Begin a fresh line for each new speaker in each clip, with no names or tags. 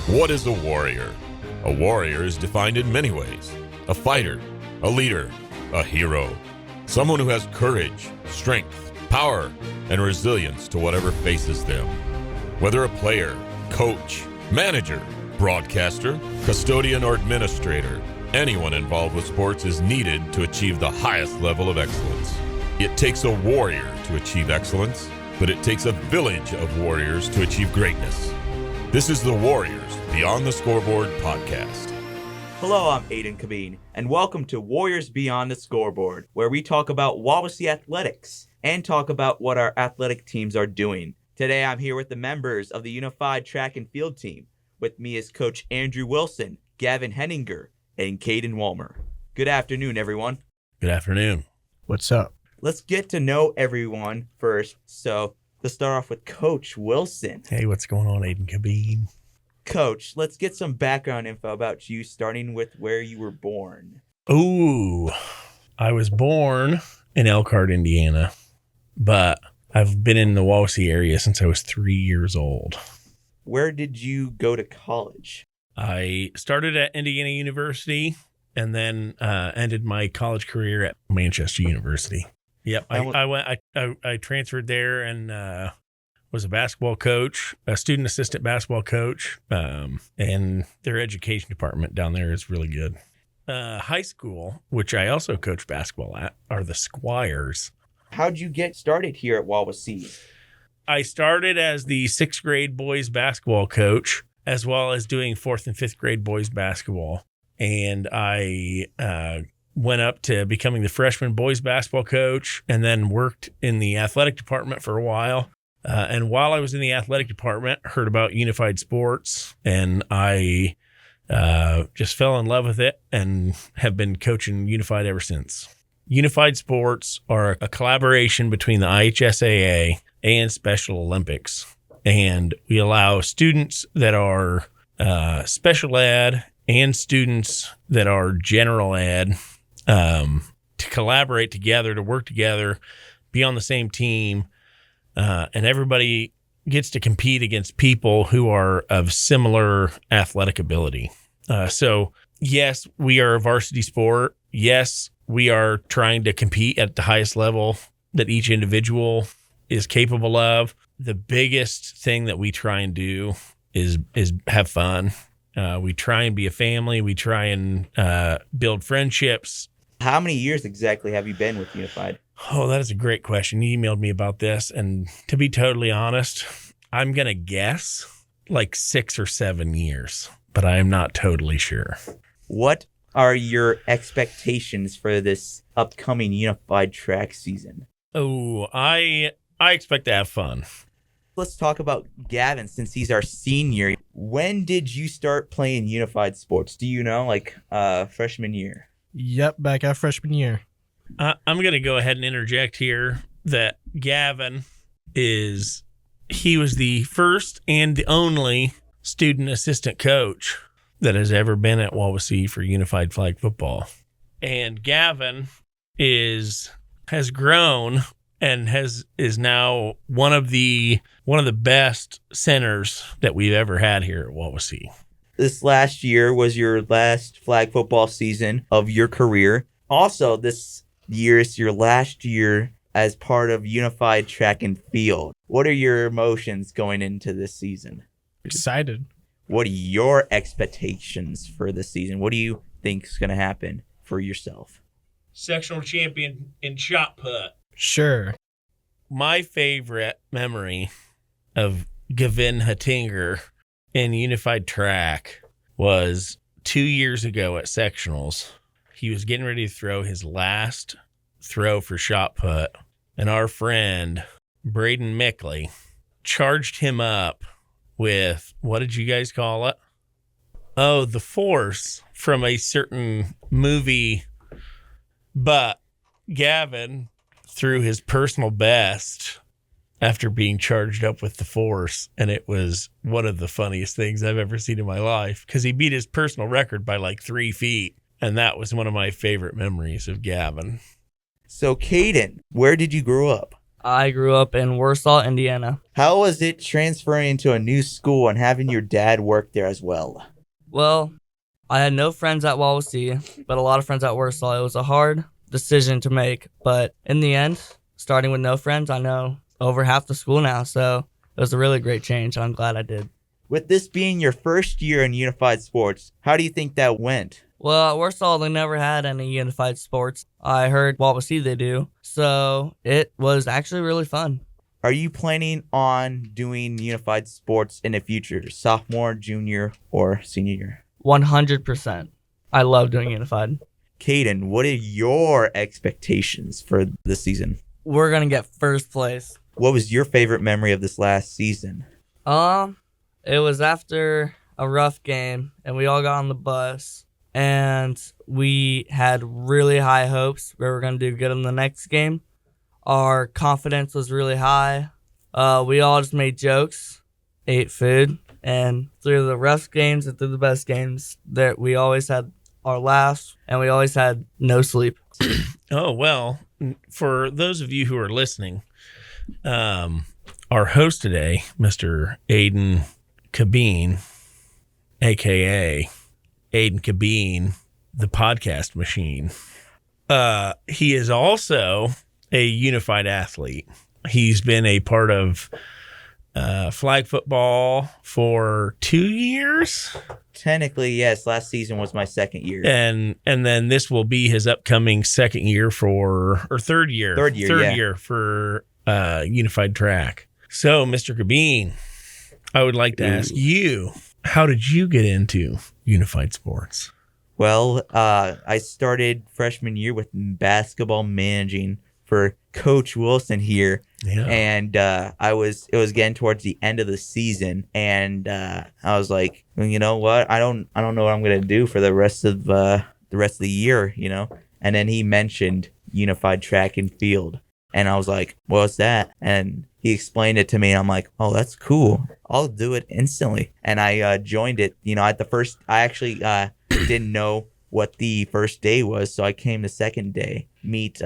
What is a warrior? A warrior is defined in many ways. A fighter, a leader, a hero. Someone who has courage, strength, power, and resilience to whatever faces them. Whether a player, coach, manager, broadcaster, custodian, or administrator, anyone involved with sports is needed to achieve the highest level of excellence. It takes a warrior to achieve excellence, but it takes a village of warriors to achieve greatness. This is the Warriors Beyond the Scoreboard podcast.
Hello, I'm Aidan, Cabeen, and welcome to Warriors Beyond the Scoreboard, where we talk about Wawasee Athletics and talk about what our athletic teams are doing. Today, I'm here with the members of the Unified Track and Field team. With me is Coach Andrew Wilson, Gavin Hettinger, and Caden Walmer. Good afternoon, everyone.
Good afternoon.
What's up?
Let's get to know everyone first. So, to start off with Coach Wilson.
Hey, what's going on, Aidan Cabeen?
Coach, let's get some background info about you, starting with where you were born.
Ooh, I was born in Elkhart, Indiana, but I've been in the Wawasee area since I was 3 years old.
Where did you go to college?
I started at Indiana University and then ended my college career at Manchester University. Yep, I transferred there and was a basketball coach, a student assistant basketball coach, and their education department down there is really good. High school, which I also coach basketball at, are the Squires.
How'd you get started here at Wawasee?
I started as the 6th grade boys basketball coach, as well as doing 4th and 5th grade boys basketball. And I went up to becoming the freshman boys basketball coach and then worked in the athletic department for a while. And while I was in the athletic department, heard about Unified Sports, and I just fell in love with it and have been coaching Unified ever since. Unified Sports are a collaboration between the IHSAA and Special Olympics. And we allow students that are special ed and students that are general ed to collaborate together, to work together, be on the same team, and everybody gets to compete against people who are of similar athletic ability. So, yes, we are a varsity sport. Yes, we are trying to compete at the highest level that each individual is capable of. The biggest thing that we try and do is have fun. We try and be a family. We try and build friendships.
How many years exactly have you been with Unified?
Oh, that is a great question. You emailed me about this. And to be totally honest, I'm going to guess like 6 or 7 years, but I am not totally sure.
What are your expectations for this upcoming Unified track season?
Oh, I expect to have fun.
Let's talk about Gavin, since he's our senior. When did you start playing Unified Sports? Do you know, freshman year?
Yep, back at freshman year.
I'm going to go ahead and interject here that Gavin he was the first and the only student assistant coach that has ever been at Wawasee for Unified Flag Football. And Gavin has grown and is now one of the best centers that we've ever had here at Wawasee.
This last year was your last flag football season of your career. Also, this year is your last year as part of Unified Track and Field. What are your emotions going into this season?
Excited.
What are your expectations for this season? What do you think is going to happen for yourself?
Sectional champion in shot put.
Sure.
My favorite memory of Gavin Hettinger in Unified Track was 2 years ago at sectionals. He was getting ready to throw his last throw for shot put, and our friend Braden Mickley charged him up with, what did you guys call it? Oh, the Force from a certain movie. But Gavin threw his personal best after being charged up with the Force, and it was one of the funniest things I've ever seen in my life because he beat his personal record by like 3 feet, and that was one of my favorite memories of Gavin.
So, Caden, where did you grow up?
I grew up in Warsaw, Indiana.
How was it transferring into a new school and having your dad work there as well?
Well, I had no friends at Wawasee, but a lot of friends at Warsaw. It was a hard decision to make, but in the end, starting with no friends, I know over half the school now, so it was a really great change. I'm glad I did.
With this being your first year in unified sports, how do you think that went?
Well, at Warsaw, they never had any unified sports. I heard Wawasee they do, so it was actually really fun.
Are you planning on doing unified sports in the future, sophomore, junior, or senior year?
100%. I love doing unified.
Caden, what are your expectations for this season?
We're going to get first place.
What was your favorite memory of this last season?
It was after a rough game, and we all got on the bus, and we had really high hopes we were going to do good in the next game. Our confidence was really high. We all just made jokes, ate food, and through the rough games and through the best games, that we always had our laughs, and we always had no sleep.
Oh, well, for those of you who are listening, our host today, Mr. Aidan Cabeen, a.k.a. Aidan Cabeen, the podcast machine. He is also a unified athlete. He's been a part of flag football for 2 years.
Technically, yes. Last season was my second year.
And then this will be his upcoming third year for unified track. So, Mr. Cabeen, I would like to ask you, how did you get into unified sports?
Well, I started freshman year with basketball managing for Coach Wilson here.
Yeah.
And it was getting towards the end of the season, and I was like, well, you know what? I don't know what I'm gonna do for the rest of the year, you know. And then he mentioned unified track and field, and I was like, what's that? And he explained it to me, and I'm like, oh, that's cool. I'll do it instantly. And I joined it. You know, at the first, I actually didn't know what the first day was, so I came the second day, meet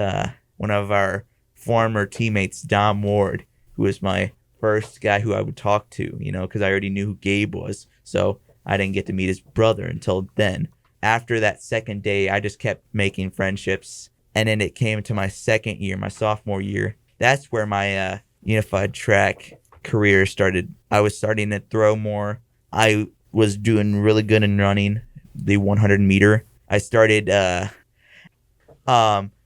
one of our former teammates, Dom Ward, who was my first guy who I would talk to, you know, because I already knew who Gabe was. So I didn't get to meet his brother until then. After that second day, I just kept making friendships. And then it came to my second year, my sophomore year. That's where my unified track career started. I was starting to throw more. I was doing really good in running the 100 meter. I started,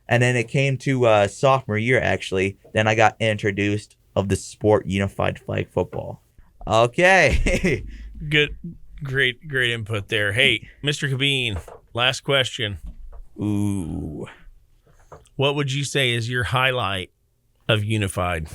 and then it came to sophomore year, actually. Then I got introduced of the sport unified flag football. Okay.
Good. Great input there. Hey, Mr. Cabeen, last question.
Ooh.
What would you say is your highlight of unified?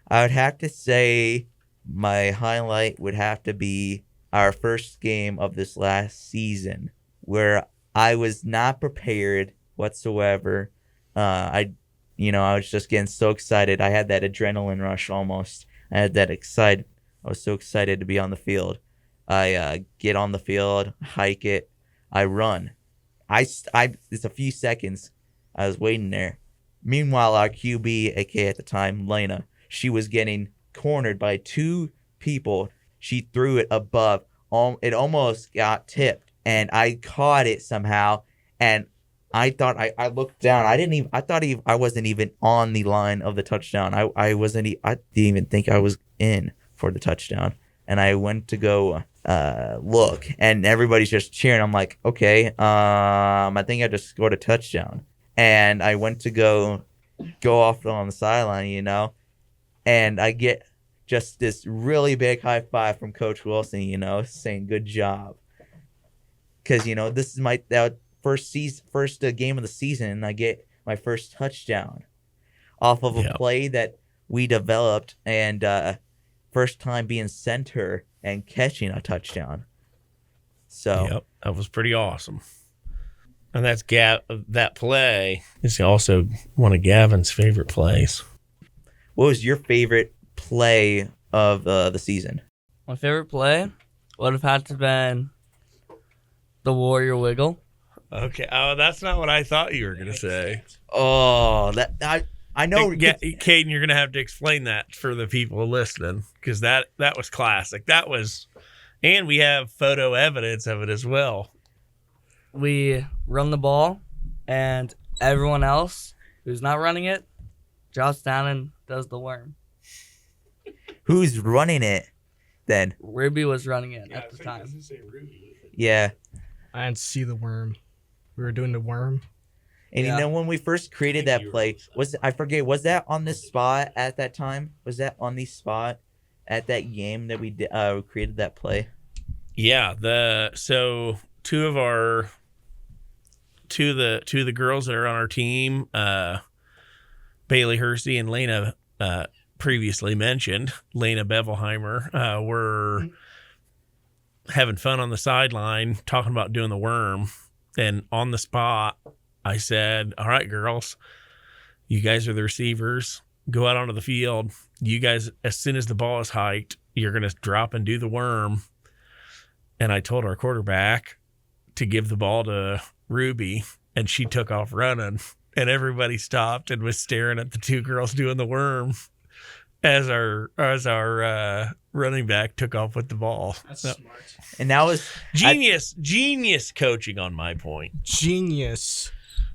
I would have to say my highlight would have to be our first game of this last season, where I was not prepared whatsoever. I was just getting so excited. I had that adrenaline rush almost. I was so excited to be on the field. I get on the field, hike it, I run. It's a few seconds. I was waiting there. Meanwhile, our QB, aka at the time, Lena, she was getting cornered by two people. She threw it above. It almost got tipped, and I caught it somehow. And I thought I looked down. I wasn't even on the line of the touchdown. I didn't even think I was in for the touchdown. And I went to go look, and everybody's just cheering. I'm like, okay, I think I just scored a touchdown. And I went to go off on the sideline, you know, and I get just this really big high five from Coach Wilson, you know, saying good job. Because, you know, this is my first game of the season, and I get my first touchdown off of a play that we developed, and first time being center and catching a touchdown. So
that was pretty awesome. And that's that play is also one of Gavin's favorite plays.
What was your favorite play of the season?
My favorite play would have had to been the Warrior Wiggle.
Okay. Oh, that's not what I thought you were going to say.
Oh, I I know.
Yeah, Caden, you're gonna have to explain that for the people listening, because that was classic. That was, and we have photo evidence of it as well.
We run the ball, and everyone else who's not running it drops down and does the worm.
Who's running it then?
Ruby was running it at the time.
Yeah.
I didn't see the worm. We were doing the worm.
And
Yeah.
you know, when we first created that play, was that on the spot at that time? Was that on the spot at that game that we did, created that play?
Yeah, so two of the girls that are on our team, Bailey Hersey and Lena, previously mentioned, Lena Bevelheimer, were having fun on the sideline talking about doing the worm. And on the spot, I said, all right, girls, you guys are the receivers. Go out onto the field. You guys, as soon as the ball is hiked, you're going to drop and do the worm. And I told our quarterback to give the ball to Ruby, and she took off running. And everybody stopped and was staring at the two girls doing the worm as our running back took off with the ball.
That's
So,
smart.
And that was
genius coaching on my point.
Genius.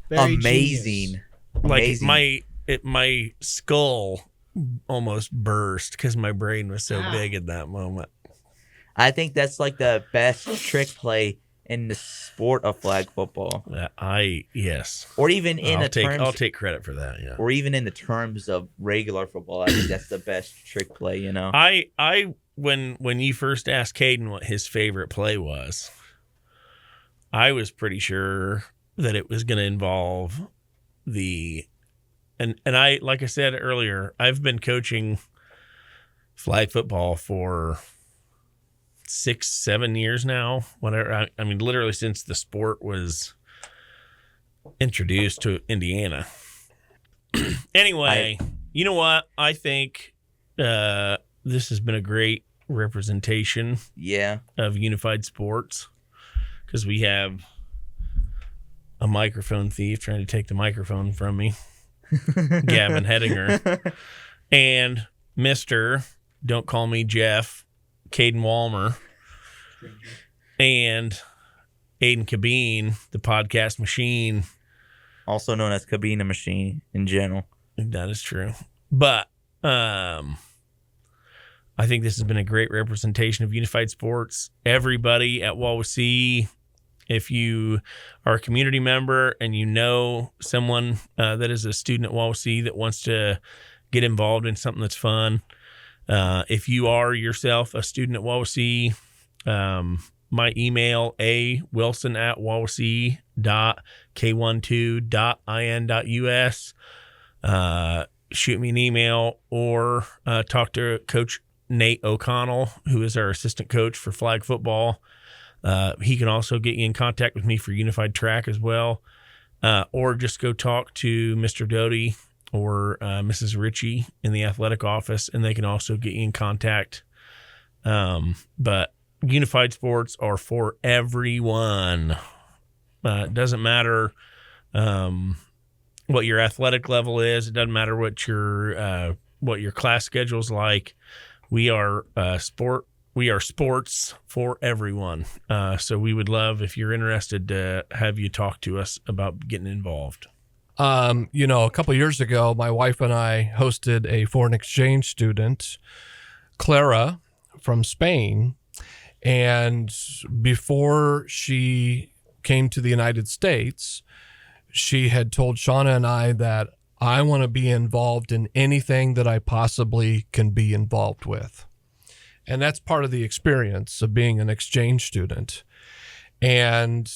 Very
amazing.
Like
Amazing.
my skull almost burst because my brain was so
Ah.
big in that moment.
I think that's like the best trick play in the sport of flag football,
Yes.
or even in
I'll
terms,
take credit for that. Yeah.
or even in the terms of regular football. I think that's the best trick play. You know.
I when you first asked Caden what his favorite play was, I was pretty sure that it was going to involve and I, like I said earlier, I've been coaching flag football for 6-7 years now, whatever. I mean, literally since the sport was introduced to Indiana. Anyway, you know what? I think this has been a great representation
Yeah.
of unified sports, because we have a microphone thief trying to take the microphone from me, Gavin Hettinger, and Mr. Don't Call Me Jeff, Caden Walmer, and Aidan Cabeen, the podcast machine.
Also known as Cabeen machine in general.
That is true. But I think this has been a great representation of unified sports. Everybody at Wawasee, if you are a community member and you know someone that is a student at Wawasee that wants to get involved in something that's fun, if you are yourself a student at Wawasee, my email, wilson@wawasee.k12.in.us. Shoot me an email or talk to Coach Nate O'Connell, who is our assistant coach for flag football. He can also get you in contact with me for unified track as well. Or just go talk to Mr. Doty or Mrs. Ritchie in the athletic office, and they can also get you in contact. But unified sports are for everyone. It doesn't matter what your athletic level is. It doesn't matter what your class schedule is like. We are sports for everyone. So we would love, if you're interested, to have you talk to us about getting involved.
A couple years ago, my wife and I hosted a foreign exchange student, Clara, from Spain. And before she came to the United States, she had told Shauna and I that I want to be involved in anything that I possibly can be involved with. And that's part of the experience of being an exchange student. And,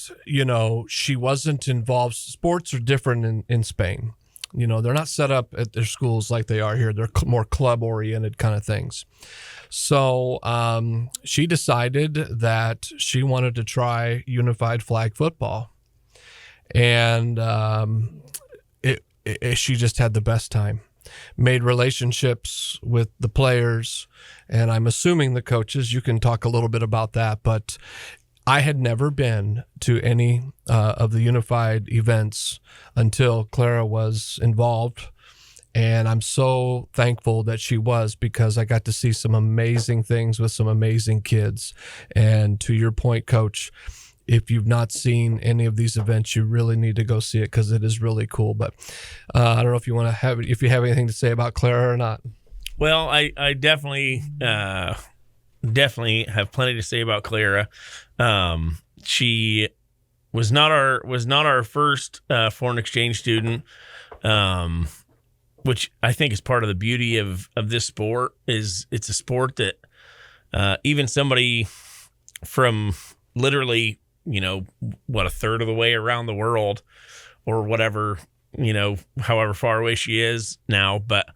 she wasn't involved. Sports are different in Spain. They're not set up at their schools like they are here. They're more club-oriented kind of things. So she decided that she wanted to try unified flag football. And she just had the best time. Made relationships with the players, and I'm assuming the coaches. You can talk a little bit about that, but I had never been to any of the unified events until Clara was involved, And I'm so thankful that she was, because I got to see some amazing things with some amazing kids. And to your point, Coach, if you've not seen any of these events, you really need to go see it, because it is really cool. But I don't know if you have anything to say about Clara or not.
Well, I definitely have plenty to say about Clara. She was not our first foreign exchange student, which I think is part of the beauty of this sport. Is it's a sport that even somebody from literally, a third of the way around the world, or whatever, however far away she is now, but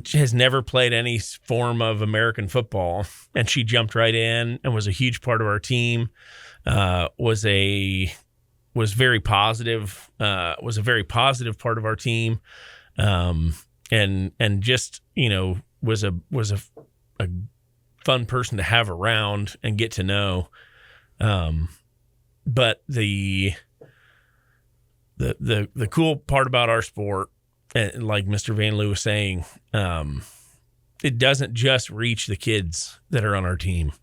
she has never played any form of American football, and she jumped right in and was a huge part of our team. Was a very positive part of our team, and just was a fun person to have around and get to know. But the cool part about our sport, and like Mr. Van Loo was saying, it doesn't just reach the kids that are on our team.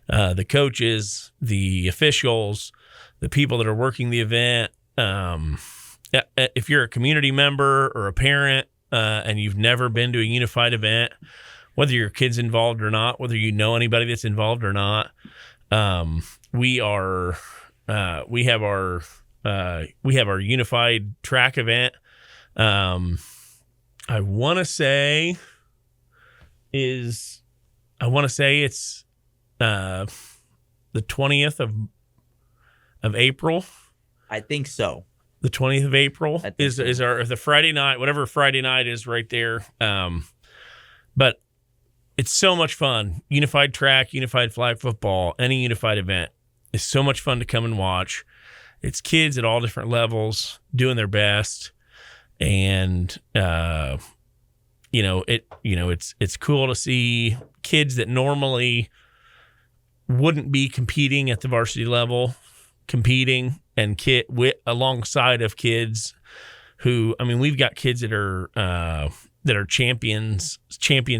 The coaches, the officials, the people that are working the event. If you're a community member or a parent and you've never been to a unified event, whether your kid's involved or not, whether you know anybody that's involved or not, we have our unified track event. I want to say it's the 20th of April.
I think so.
The 20th of April is the Friday night, whatever Friday night is right there. But it's so much fun. Unified track, unified flag football, any unified event is so much fun to come and watch. It's kids at all different levels doing their best. And, it's cool to see kids that normally wouldn't be competing at the varsity level, competing and alongside of kids who, we've got kids that are champion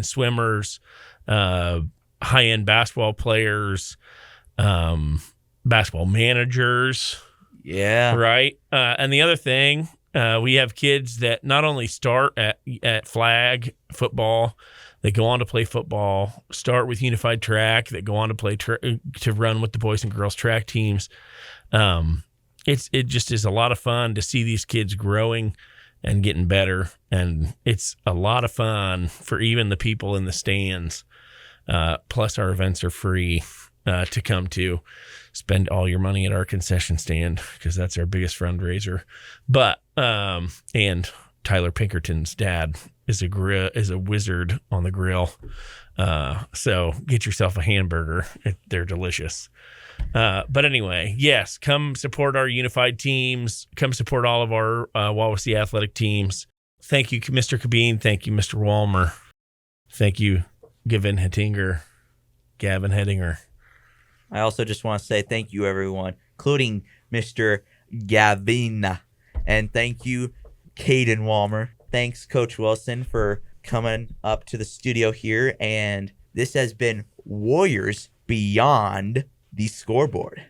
swimmers, high-end basketball players, basketball managers.
Yeah.
Right. And the other thing, we have kids that not only start at flag football, they go on to play football, start with unified track, that go on to play to run with the boys and girls track teams. It just is a lot of fun to see these kids growing and getting better, and it's a lot of fun for even the people in the stands. Plus, our events are free to come to. Spend all your money at our concession stand, because that's our biggest fundraiser. But and Tyler Pinkerton's dad is a wizard on the grill. So get yourself a hamburger. They're delicious. But anyway, yes, come support our unified teams. Come support all of our Wawasee athletic teams. Thank you, Mr. Cabeen. Thank you, Mr. Walmer. Thank you, Gavin Hettinger, Gavin Hettinger.
I also just want to say thank you, everyone, including Mr. Gavin. And thank you, Caden Walmer. Thanks, Coach Wilson, for coming up to the studio here. And this has been Warriors Beyond the Scoreboard.